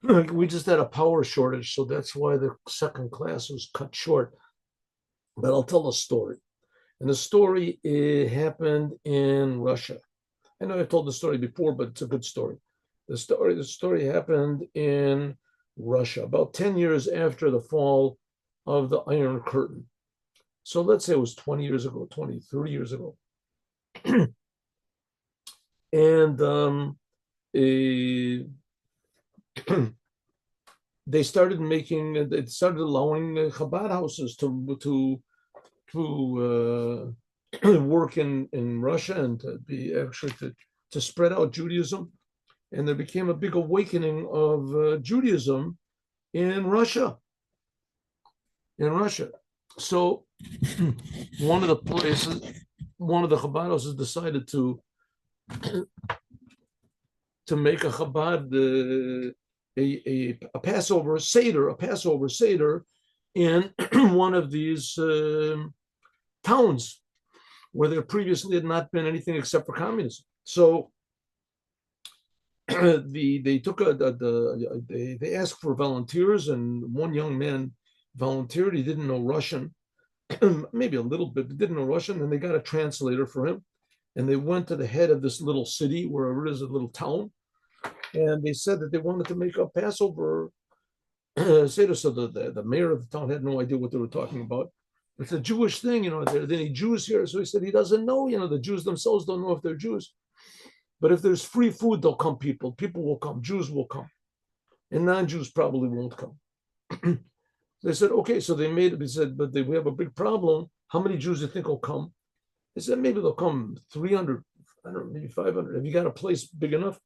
We just had a power shortage, so that's why the second class was cut short. But I'll tell a story. And the story happened in Russia. I know I told the story before, but it's a good story. The story happened in Russia about 10 years after the fall of the Iron Curtain. So let's say it was 20 years ago, 20, 30 years ago. And eh, they started allowing Chabad houses to work in Russia and to be actually to spread out Judaism. And there became a big awakening of Judaism in Russia. In Russia, so one of the places, one of the Chabad houses decided to make a Chabad a Passover Seder in one of these towns where there previously had not been anything except for communism. So they took they asked for volunteers, and one young man volunteered. He didn't know Russian, maybe a little bit, but didn't know Russian. And they got a translator for him, and they went to the head of this little city, wherever it is, a little town, and they said that they wanted to make a Passover Seder. So the mayor of the town had no idea what they were talking about. It's a Jewish thing, are there any Jews here? So he said he doesn't know. The Jews themselves don't know if they're Jews. But if there's free food, they'll come. People will come. Jews will come, and non-Jews probably won't come. They said, okay. So they said, but we have a big problem. How many Jews do you think will come? They said, maybe they'll come 300, I don't know, maybe 500. Have you got a place big enough?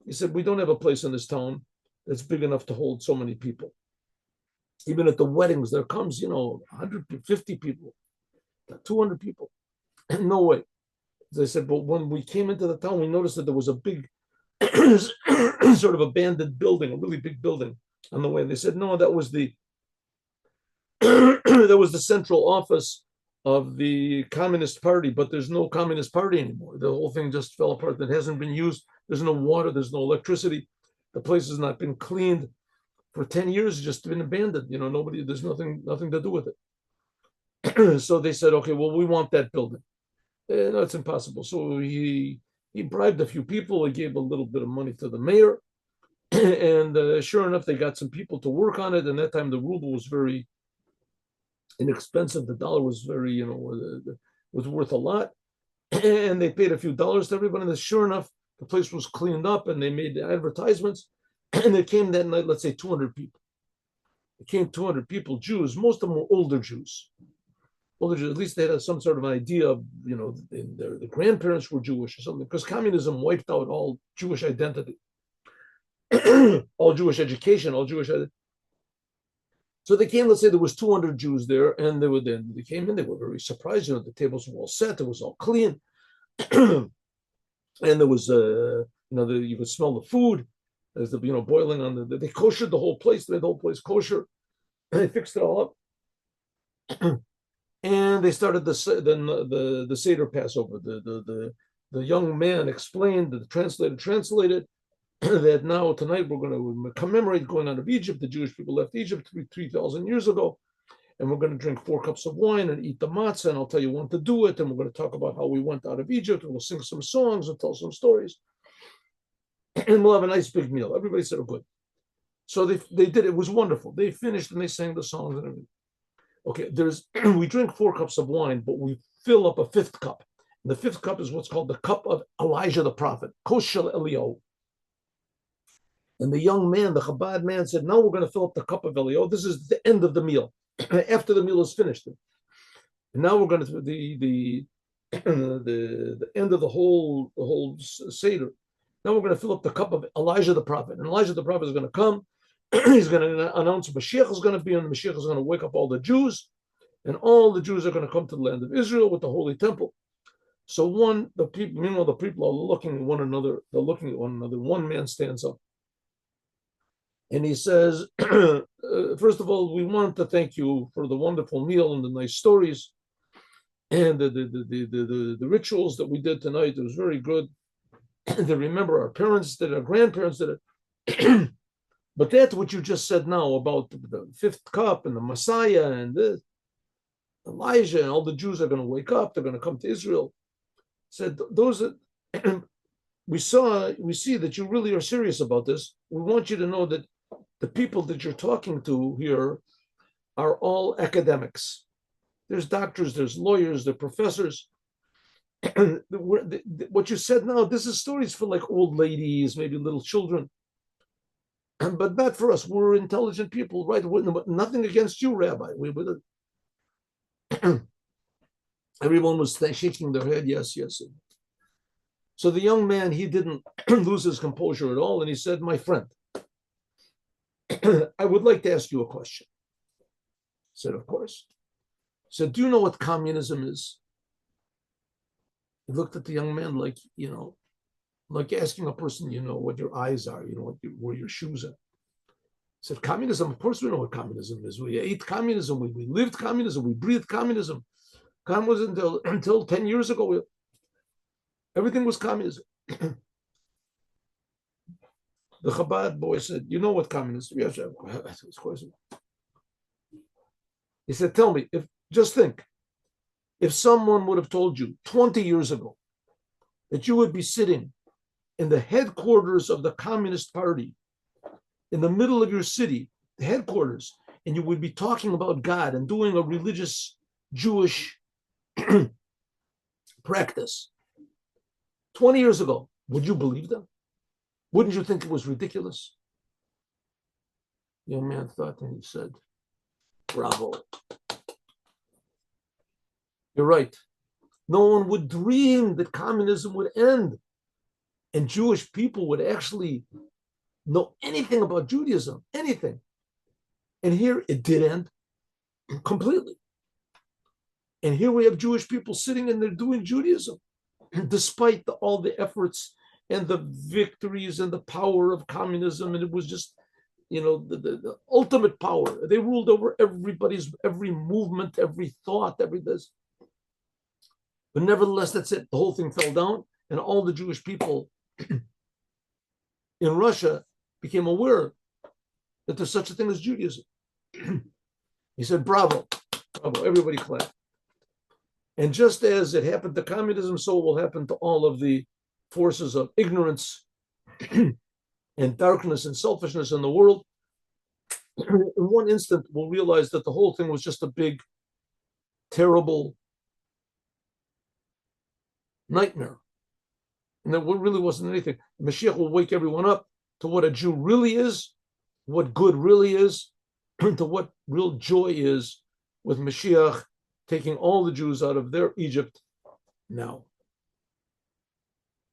He said, we don't have a place in this town that's big enough to hold so many people. Even at the weddings, there comes, 150 people, 200 people. No way. They said, but when we came into the town, we noticed that there was a big, sort of abandoned building, a really big building on the way. And they said, no, that was the that was the central office of the Communist Party, but there's no Communist Party anymore. The whole thing just fell apart. That hasn't been used. There's no water. There's no electricity. The place has not been cleaned for 10 years. It's just been abandoned. Nobody. There's nothing to do with it. So they said, okay, well, we want that building. No, it's impossible. So he bribed a few people. He gave a little bit of money to the mayor, and sure enough, they got some people to work on it. And that time, the ruble was very inexpensive. The dollar was very, was worth a lot, and they paid a few dollars to everybody. And sure enough, the place was cleaned up, and they made the advertisements. And there came that night, let's say 200 people. It came 200 people, Jews. Most of them were older Jews. At least they had some sort of an idea of, the grandparents were Jewish or something, because communism wiped out all Jewish identity, all Jewish education, all Jewish identity. So they came, let's say there was 200 Jews there, and they came in, they were very surprised. The tables were all set, it was all clean. And there was, you could smell the food as boiling on they koshered the whole place, they made the whole place kosher. They fixed it all up. And they started the Seder Passover. The young man explained, the translator translated that now tonight we're going to commemorate going out of Egypt. The Jewish people left Egypt 3,000 years ago, and we're going to drink 4 cups of wine and eat the matzah. And I'll tell you when to do it. And we're going to talk about how we went out of Egypt, and we'll sing some songs and tell some stories, and we'll have a nice big meal. Everybody said, oh, good. So they did. It was wonderful. They finished and they sang the songs and everything. Okay, we drink 4 cups of wine, but we fill up a 5th cup. And the 5th cup is what's called the cup of Elijah the prophet, Koshel Eliyahu. And the young man, the Chabad man, said, now we're going to fill up the cup of Eliyahu. This is the end of the meal, after the meal is finished. And now we're going to the end of the whole Seder. Now we're going to fill up the cup of Elijah the prophet. And Elijah the prophet is going to come. He's going to announce Mashiach is going to be, and the Mashiach is going to wake up all the Jews, and all the Jews are going to come to the land of Israel with the holy temple. So meanwhile, the people are looking at one another. They're looking at one another. One man stands up, and he says, first of all, we want to thank you for the wonderful meal and the nice stories, and the rituals that we did tonight. It was very good. To remember our parents did, our grandparents did it. But that's what you just said now about the fifth cup and the Messiah and this Elijah and all the Jews are going to wake up. They're going to come to Israel. Said those are, we see that you really are serious about this. We want you to know that the people that you're talking to here are all academics. There's doctors, there's lawyers, there's professors. What you said now, this is stories for like old ladies, maybe little children, but not for us. We're intelligent people, right? Nothing against you, Rabbi. Everyone was shaking their head, yes, yes. So the young man, he didn't lose his composure at all, and he said, "My friend, I would like to ask you a question." I said, "Of course." He said, "Do you know what communism is?" He looked at the young man like, like asking a person, what your eyes are, where your shoes are. He said, "Communism, of course we know what communism is. We ate communism, we lived communism, we breathed communism. Communism until 10 years ago, everything was communism." The Chabad boy said, "You know what communism is?" Yes, of course. He said, "Tell me, just think, if someone would have told you 20 years ago that you would be sitting in the headquarters of the Communist Party, in the middle of your city, the headquarters, and you would be talking about God and doing a religious Jewish practice 20 years ago, would you believe them? Wouldn't you think it was ridiculous?" The young man thought and he said, "Bravo. You're right. No one would dream that communism would end and Jewish people would actually know anything about Judaism, anything. And here it did end completely. And here we have Jewish people sitting and they're doing Judaism, despite all the efforts and the victories and the power of communism. And it was just, the ultimate power. They ruled over every movement, every thought, every this. But nevertheless, that's it. The whole thing fell down, and all the Jewish people in Russia became aware that there's such a thing as Judaism." He said, "Bravo, bravo." Everybody clapped. And just as it happened to communism, so it will happen to all of the forces of ignorance and darkness and selfishness in the world. In one instant, we'll realize that the whole thing was just a big, terrible nightmare. And that really wasn't anything. Mashiach will wake everyone up to what a Jew really is, what good really is, to what real joy is with Mashiach taking all the Jews out of their Egypt now.